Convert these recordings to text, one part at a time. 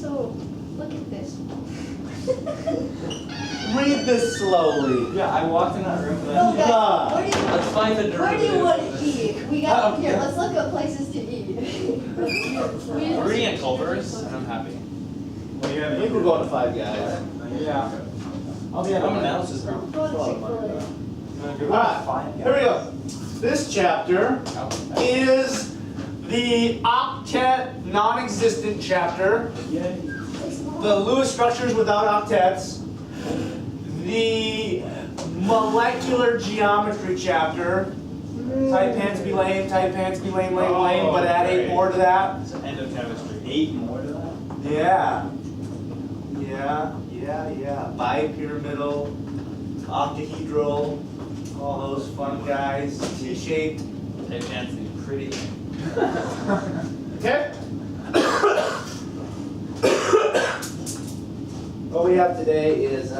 So, look at this. Read this slowly. Yeah, I walked in that room for No, that. guys, where do you, Let's find the where do you want to derivative. eat? We got, here, let's look at places to eat. We're eating at Culver's, and I'm happy. I think we're going to Five Guys. Yeah. I'll be at Someone else is Go to Chick-fil-A. Alright, here we go. This chapter is the octet non-existent chapter. The Lewis structures without octets. The molecular geometry chapter. Type pants be lame, lame, but add 8 more to that. It's the end of chemistry. 8 more to that? Yeah. Bipyramidal, octahedral, all those fun guys, T-shaped. Hey, fancy, pretty. Okay? What we have today is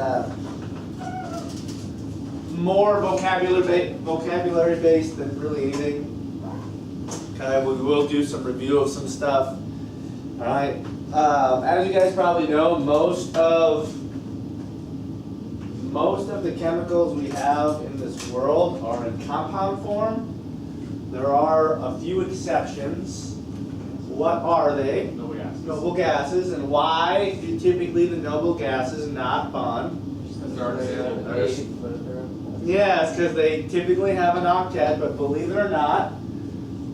more vocabulary based than really anything. Okay, we will do some review of some stuff. All right. As you guys probably know, most of the chemicals we have in this world are in compound form. There are a few exceptions. What are they? Noble gases. Noble gases, and why do typically the noble gases not bond? Yes, because they typically have an octet, but believe it or not,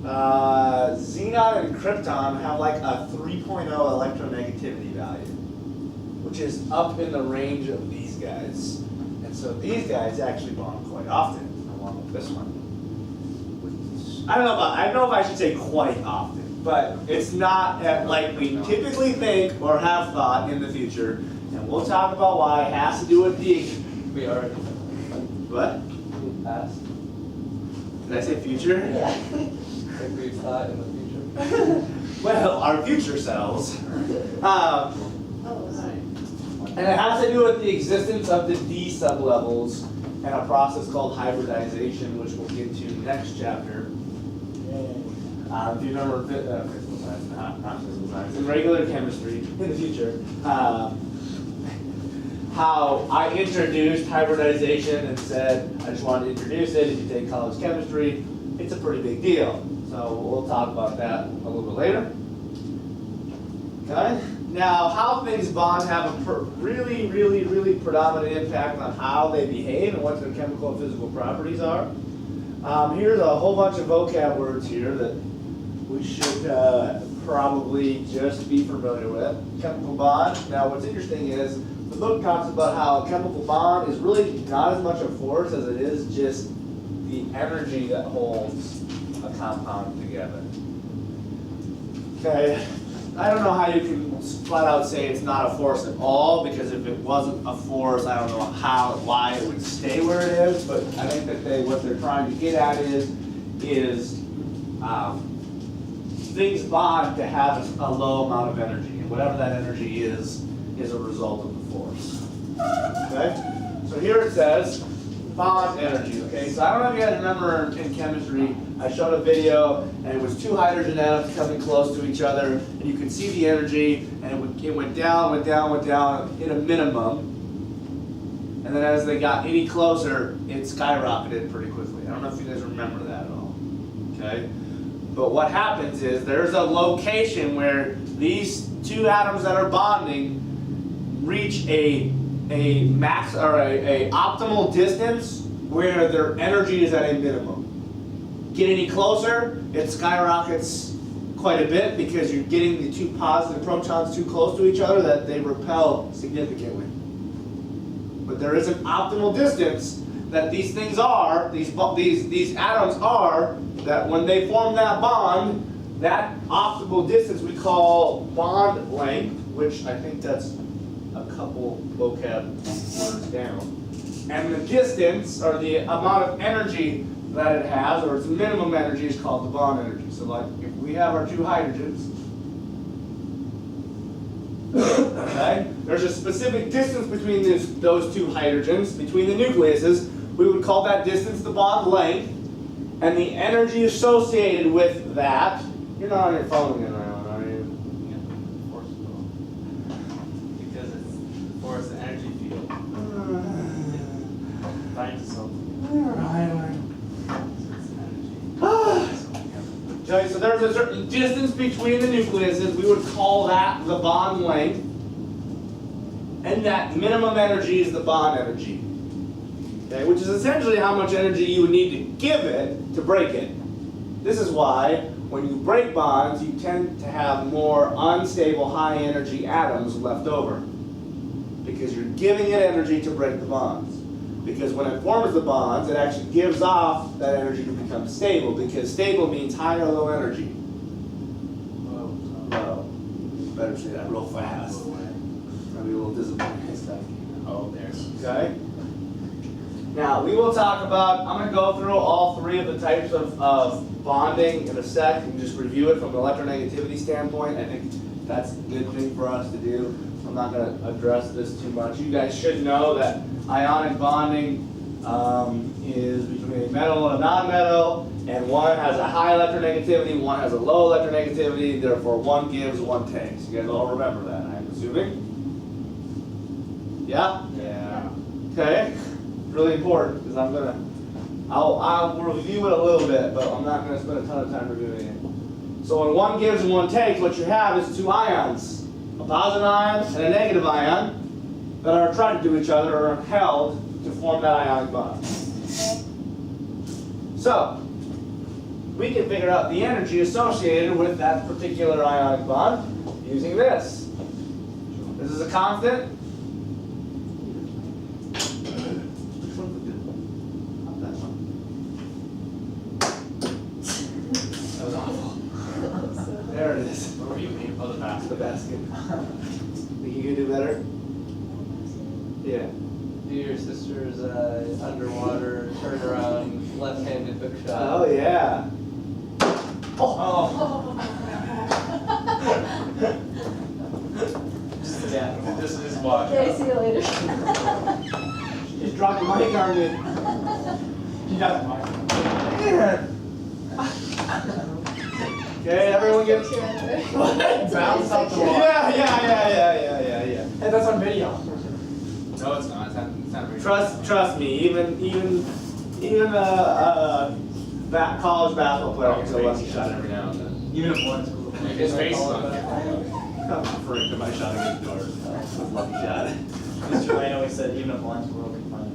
xenon and krypton have like a 3.0 electronegativity value, which is up in the range of these guys. And so these guys actually bond quite often, along with this one. I don't know if I should say quite often, but it's not like we typically think or have thought in the future. And we'll talk about why it has to do with the... We are. What? Past. Did I say future? Yeah. If we thought in the future. Well, our future selves. Oh, sorry. And it has to do with the existence of the D sublevels and a process called hybridization, which we'll get to next chapter. If you remember physical science, not physical science, in regular chemistry in the future, how I introduced hybridization and said I just wanted to introduce it. If you take college chemistry, it's a pretty big deal. So we'll talk about that a little bit later. Okay. Now, how things bond have a really predominant impact on how they behave and what their chemical and physical properties are. Here's a whole bunch of vocab words here that we should probably just be familiar with. Chemical bond. Now, what's interesting is the book talks about how a chemical bond is really not as much a force as it is just the energy that holds a compound together. Okay. I don't know how you can flat out say it's not a force at all, because if it wasn't a force, I don't know why it would stay where it is, but I think that what they're trying to get at is things bond to have a low amount of energy, and whatever that energy is a result of the force. Okay? So here it says bond energy, okay? So I don't know if you guys remember in chemistry, I showed a video, and it was 2 hydrogen atoms coming close to each other, and you could see the energy, and it went down, hit a minimum, and then as they got any closer, it skyrocketed pretty quickly. I don't know if you guys remember that at all, okay? But what happens is there's a location where these 2 atoms that are bonding reach a max or a optimal distance where their energy is at a minimum. Get any closer, it skyrockets quite a bit because you're getting the 2 positive protons too close to each other that they repel significantly. But there is an optimal distance that these things are, these atoms are, that when they form that bond, that optimal distance we call bond length, which I think that's a couple vocab words down. And the distance, or the amount of energy that it has, or its minimum energy, is called the bond energy. So like, if we have our 2 hydrogens, okay, there's a specific distance between those 2 hydrogens, between the nucleuses. We would call that distance the bond length, and the energy associated with that. You're not on your phone again, are you? so there's a certain distance between the nucleuses. We would call that the bond length. And that minimum energy is the bond energy. Okay, which is essentially how much energy you would need to give it to break it. This is why when you break bonds, you tend to have more unstable high energy atoms left over. Because you're giving it energy to break the bonds. Because when it forms the bonds, it actually gives off that energy to become stable, because stable means high or low energy. Low. Better say that real fast. I'll be a little disappointed and stuff. Oh, there's. Okay? Now, we will talk about, I'm going to go through all three of the types of bonding in a sec and just review it from an electronegativity standpoint. I think that's a good thing for us to do. I'm not going to address this too much. You guys should know that ionic bonding is between a metal and a non-metal, and one has a high electronegativity, one has a low electronegativity, therefore one gives, one takes. You guys all remember that, I'm assuming? Yeah? Yeah. Okay. Really important, because I'll review it a little bit, but I'm not going to spend a ton of time reviewing it. So when one gives and one takes, what you have is two ions, a positive ion and a negative ion, that are attracted to each other or are held to form that ionic bond. So, we can figure out the energy associated with that particular ionic bond using this. This is a constant. Which one's the good one? Not that one. That was awful. There it is. Where were you being? Oh, the That's the basket. basket. Think you can do better? Yeah. Do your sister's underwater turnaround left-handed hook shot. Oh yeah. Oh. Just watch. Okay, see you later. You just dropped the mic on me. You got the mic. Okay, everyone get. Bounce up the wall. Yeah. Hey, that's on video. No, it's not. It's not very Trust me. Even college basketball player can still lucky shot every now and then. Even if one's cool. His face is on there. I'm referring to my shot against George. Lucky shot. Mr. Lane always said even if one's cool, we can find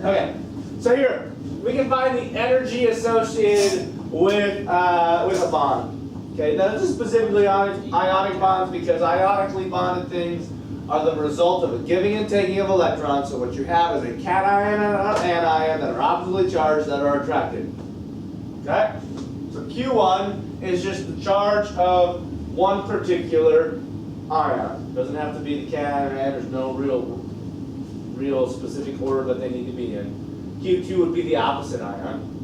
it. Okay, so here we can find the energy associated with a bond. Okay, now this is specifically ionic bonds because ionically bonded things are the result of a giving and taking of electrons. So what you have is a cation and an anion that are oppositely charged that are attracted. Okay, so Q1 is just the charge of one particular ion. Doesn't have to be the cation and anion. There's no real specific order that they need to be in. Q2 would be the opposite ion.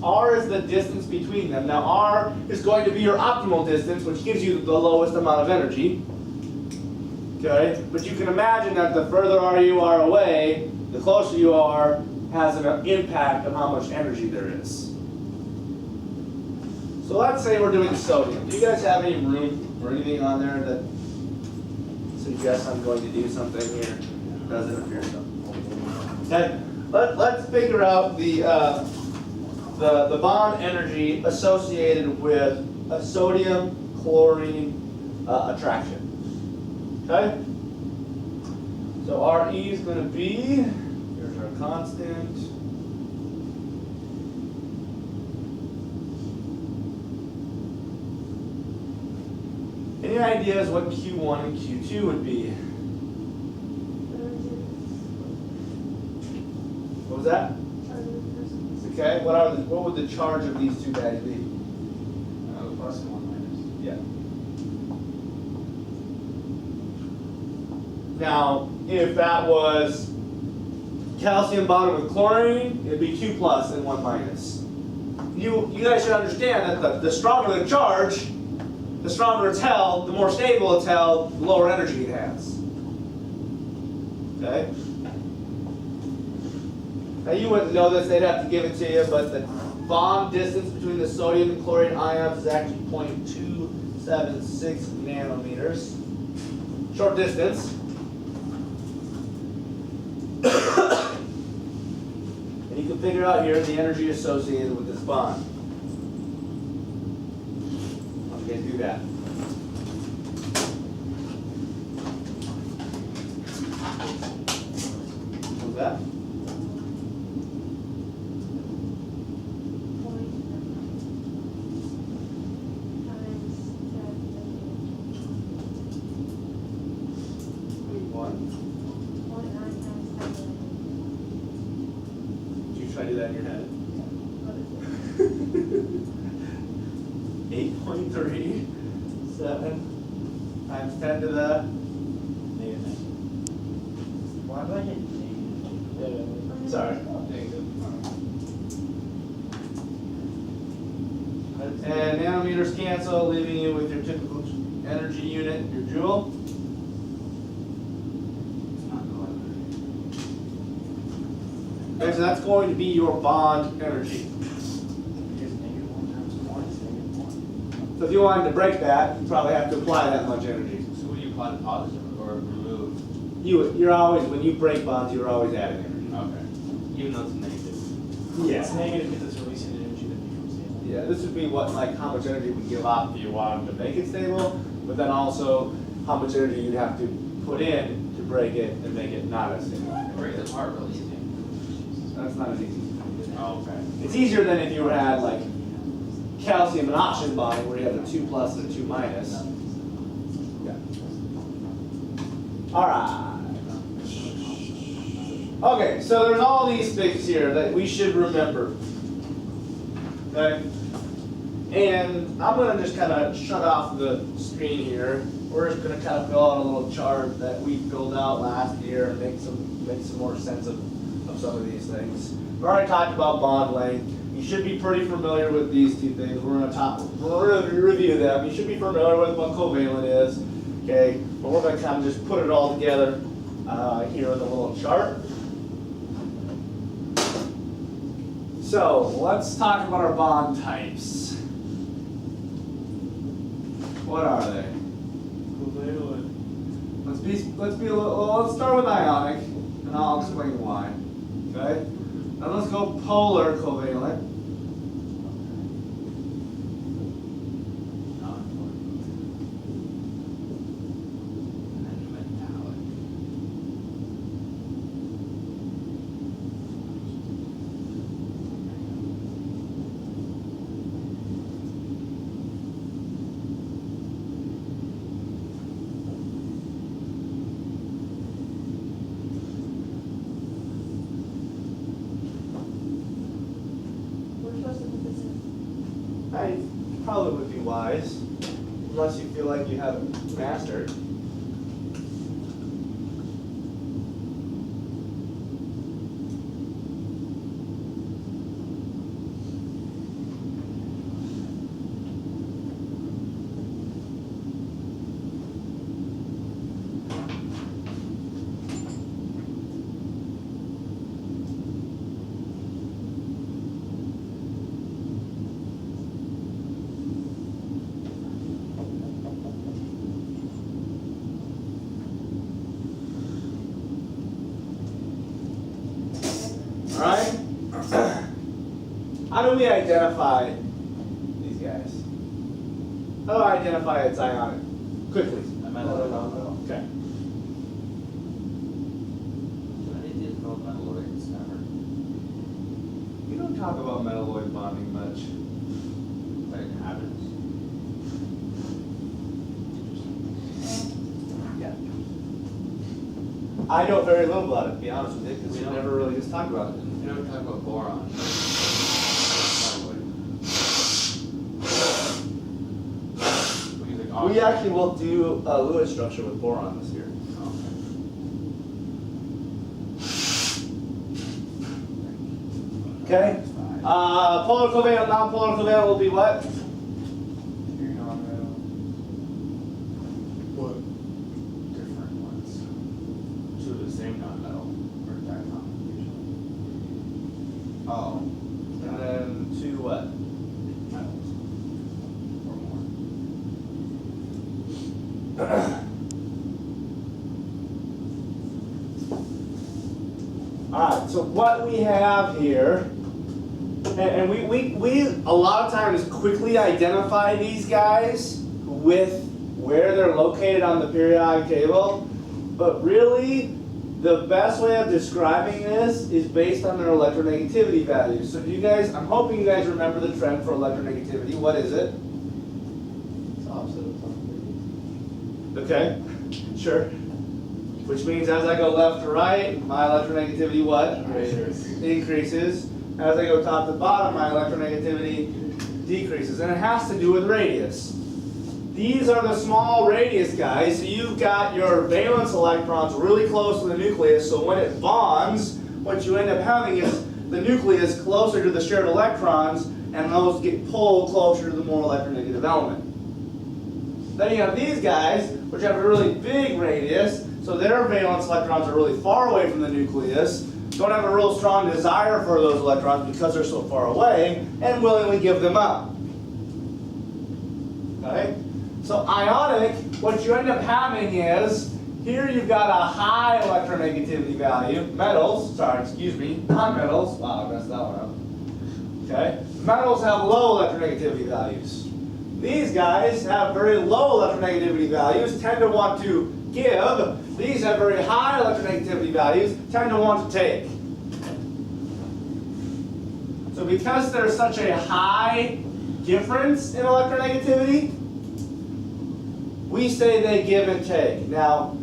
R is the distance between them. Now R is going to be your optimal distance, which gives you the lowest amount of energy. Okay? But you can imagine that the further you are away, the closer you are, has an impact on how much energy there is. So let's say we're doing sodium. Do you guys have any room or anything on there that suggests I'm going to do something here? Doesn't appear so. Okay? Let's figure out the bond energy associated with a sodium-chlorine attraction. Okay? So Re is going to be, here's our constant. Any ideas what Q1 and Q2 would be? What was that? Okay, what would the charge of these two guys be? The plus and one minus. Yeah. Now, if that was calcium bonded with chlorine, it'd be 2 plus and 1 minus. You guys should understand that the stronger the charge, the stronger it's held, the more stable it's held, the lower energy it has. Okay? Now you wouldn't know this, they'd have to give it to you, but the bond distance between the sodium and chlorine ions is actually 0.276 nanometers. Short distance. And you can figure out here the energy associated with this bond. that. What's that? One. Did you try to do that in your head? 8.37 times 10 to the Negative. Why do I get negative? sorry. And nanometers cancel, leaving you with your typical energy unit, your joule. Okay, so that's going to be your bond energy. Because negative 1 times 1 is negative 1. So if you wanted to break that, you probably have to apply that much energy. So would you apply the positive or remove? You're always, when you break bonds, you're always adding energy. Okay. Even though it's negative. It's negative because it's releasing energy that becomes stable. Yeah, this would be what, like, how much energy would give off if you wanted to make it stable, but then also how much energy you'd have to put in to break it and make it not as stable. Break it apart really easy. That's not as easy. Oh, okay. It's easier than if you had like calcium and oxygen bonding where you have a 2 plus and a 2 minus. Yeah. All right. Okay, so there's all these things here that we should remember. Okay? And I'm going to just kind of shut off the screen here. We're just going to kind of fill out a little chart that we filled out last year and make some more sense of some of these things. We already talked about bond length. You should be pretty familiar with these two things. We're going to review them. You should be familiar with what covalent is. Okay, but we're going to kind of just put it all together here in the little chart. So let's talk about our bond types. What are they? Covalent. Let's start with ionic, and I'll explain why. Okay? Now let's go polar covalent. And then metallic. We're supposed to put this in. I probably would be wise, unless you feel like you have it mastered. All right? How do we identify these guys? How do I identify its ionic? Quickly. Okay. I didn't even know metalloids ever. We don't talk about metalloid bonding much. But it happens. Yeah. I know very little about it, to be honest with you, because We we don't- never really just talked about it. We don't talk about boron. We actually will do a Lewis structure with boron this year. Okay? Polar covalent, non-polar covalent will be what? What? Different ones. Two of the same non-metal or diatomic usually. Oh. And then two what? Metals. Or more. Alright, so what we have here, and we a lot of times quickly identify these guys who with where they're located on the periodic table, but really, the best way of describing this is based on their electronegativity values. So do you guys, I'm hoping you guys remember the trend for electronegativity. What is it? It's opposite of something. Okay, sure. Which means as I go left to right, my electronegativity what? Increases. As I go top to bottom, my electronegativity decreases. And it has to do with radius. These are the small radius guys. So you've got your valence electrons really close to the nucleus. So when it bonds, what you end up having is the nucleus closer to the shared electrons, and those get pulled closer to the more electronegative element. Then you have these guys, which have a really big radius. So their valence electrons are really far away from the nucleus. Don't have a real strong desire for those electrons because they're so far away, and willingly give them up. Okay? So ionic, what you end up having is, here you've got a high electronegativity value. Metals, non-metals. Wow, I messed that one up. Okay? Metals have low electronegativity values. These guys have very low electronegativity values, tend to want to give. These have very high electronegativity values, tend to want to take. So because there's such a high difference in electronegativity, we say they give and take. Now,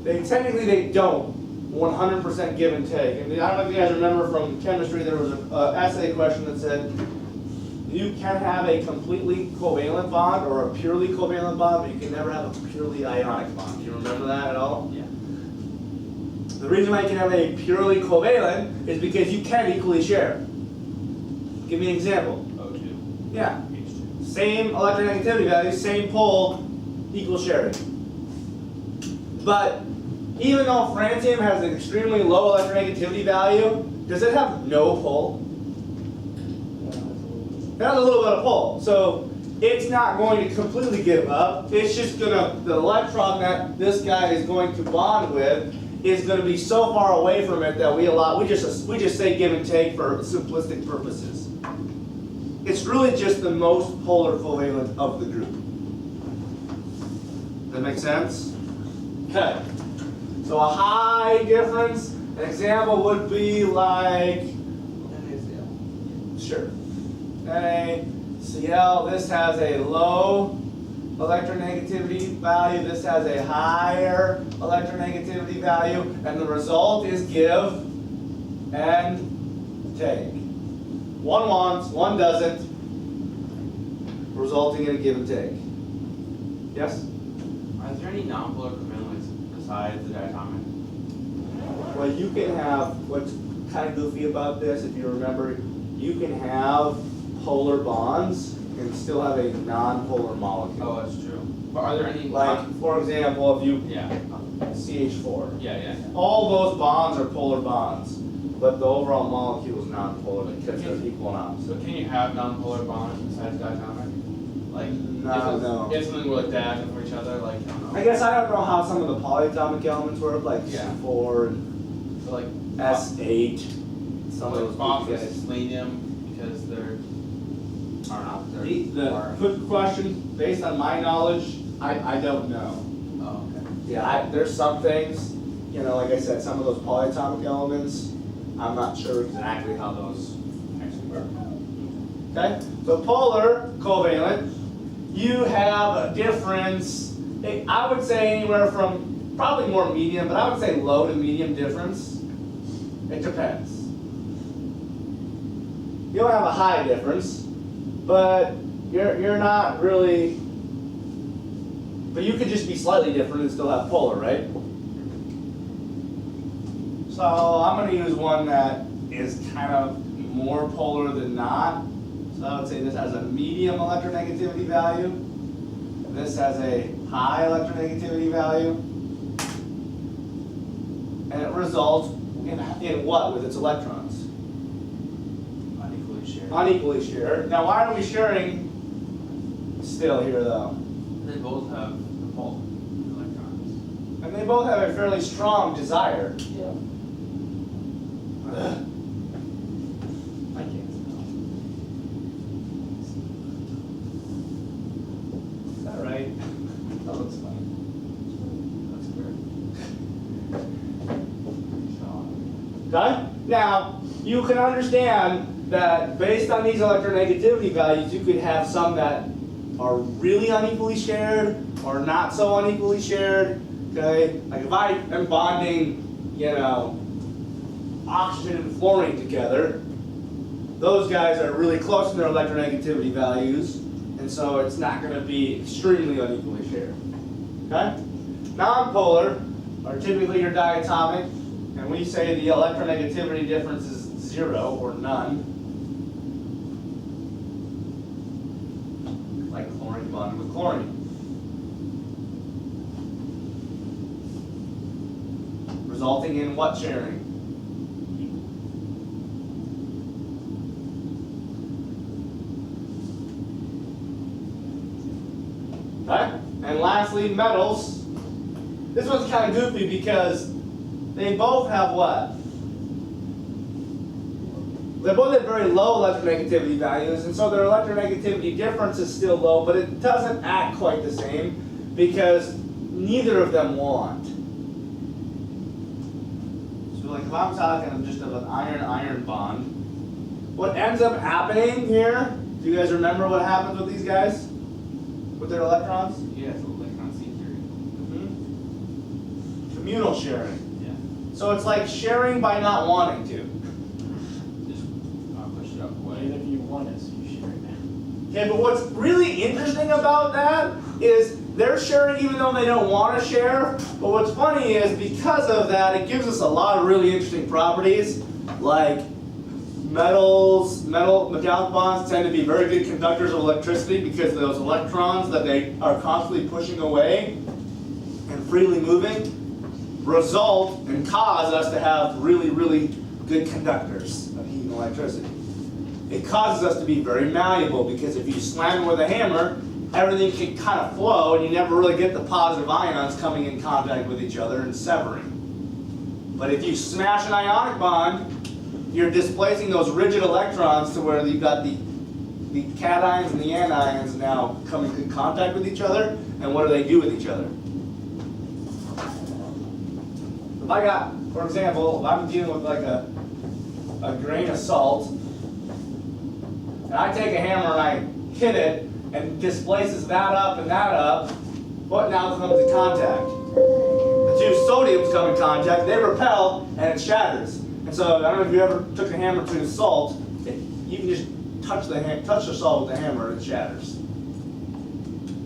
technically they don't 100% give and take. And I don't know if you guys remember from chemistry, there was an essay question that said, you can have a completely covalent bond or a purely covalent bond, but you can never have a purely ionic bond. Do you remember that at all? Yeah. The reason why you can have a purely covalent is because you can equally share. Give me an example. O2. Yeah. H2. Same electronegativity value, same pole, equal sharing. But even though francium has an extremely low electronegativity value, does it have no pole? It has a little bit of pull. So it's not going to completely give up. It's just gonna, the electron that this guy is going to bond with is going to be so far away from it that we just say give and take for simplistic purposes. It's really just the most polar covalent of the group. Does that make sense? Okay. So a high difference, an example would be like, NaCl. sure, NaCl, this has a low electronegativity value, this has a higher electronegativity value, and the result is give and take. One wants, one doesn't, resulting in a give and take. Yes? Are there any non-polar covalents besides the diatomic? Well, you can have, what's kind of goofy about this, if you remember, you can have polar bonds and still have a non-polar molecule. Oh, that's true. But are there any Like, for example, if you, Yeah. CH4. Yeah. All those bonds are polar bonds, but the overall molecule is non-polar because they're equal and opposite. So can you have non-polar bonds besides diatomic? Like No. if something were like diagonal for each other, like I don't know. I guess I don't know how some of the polyatomic elements work, like Yeah. C4 and So like S8. Some of like those phosphorus guys. and selenium because they're are not they're The quick question, based on my knowledge, I don't know. Oh, okay. Yeah, there's some things, you know, like I said, some of those polyatomic elements, I'm not sure exactly how those actually work. Okay, so polar covalent, you have a difference, I would say anywhere from probably more medium, but I would say low to medium difference. It depends. You don't have a high difference, but you're not really, but you could just be slightly different and still have polar, right? So I'm going to use one that is kind of more polar than not. So I would say this has a medium electronegativity value. This has a high electronegativity value. And it results in what with its electrons? Unequally shared. Unequally shared. Now why are we sharing still here though? They both have repulsive electrons. And they both have a fairly strong desire. Yeah. I can't spell. Okay? Now, you can understand that based on these electronegativity values, you could have some that are really unequally shared or not so unequally shared. Okay? Like if I am bonding, oxygen and fluorine together, those guys are really close in their electronegativity values, and so it's not going to be extremely unequally shared. Okay? Nonpolar are typically your diatomic, and we say the electronegativity difference is 0 or none. Like chlorine bonding with chlorine. Resulting in what sharing? Okay? And lastly, metals. This one's kind of goofy because they both have what? They both have very low electronegativity values, and so their electronegativity difference is still low, but it doesn't act quite the same because neither of them want. So like if I'm talking just of an iron-iron bond, what ends up happening here, do you guys remember what happens with these guys? With their electrons? Yeah, so electron C theory. Communal sharing. Yeah. So it's like sharing by not wanting to. Just push it up away. Even if you want it, so you share it, man. Okay, but what's really interesting about that is they're sharing even though they don't want to share. But what's funny is because of that, it gives us a lot of really interesting properties, like metallic bonds tend to be very good conductors of electricity because those electrons that they are constantly pushing away and freely moving result and cause us to have really, really good conductors of heat and electricity. It causes us to be very malleable because if you slam it with a hammer, everything can kind of flow and you never really get the positive ions coming in contact with each other and severing. But if you smash an ionic bond, you're displacing those rigid electrons to where you've got the cations and the anions now coming in contact with each other, and what do they do with each other? If I got, for example, if I'm dealing with like a grain of salt, and I take a hammer and I hit it, and displaces that up and that up, what now comes in contact? The two sodiums come in contact, they repel, and it shatters. And so, I don't know if you ever took a hammer to salt, you can just touch the salt with the hammer and it shatters.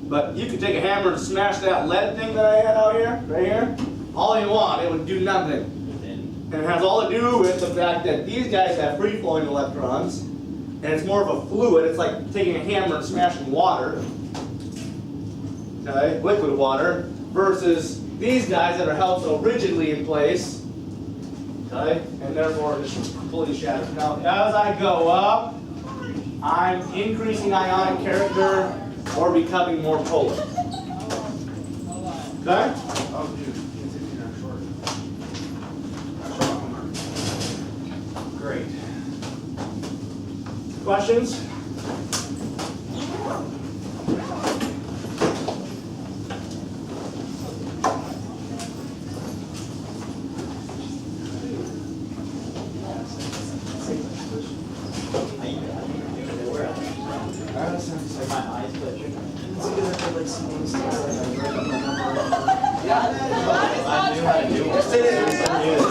But you could take a hammer and smash that lead thing that I had out here, right here, all you want, it would do nothing. And it has all to do with the fact that these guys have free-flowing electrons, and it's more of a fluid. It's like taking a hammer and smashing water, okay, liquid water, versus these guys that are held so rigidly in place, okay, and therefore just completely shattered. Now, as I go up, I'm increasing ionic character or becoming more polar. Okay? Oh, dude, it's not short. Great. Questions? My eyes glitching. It's because I feel like seeing stuff like I wrote up my number. Yeah.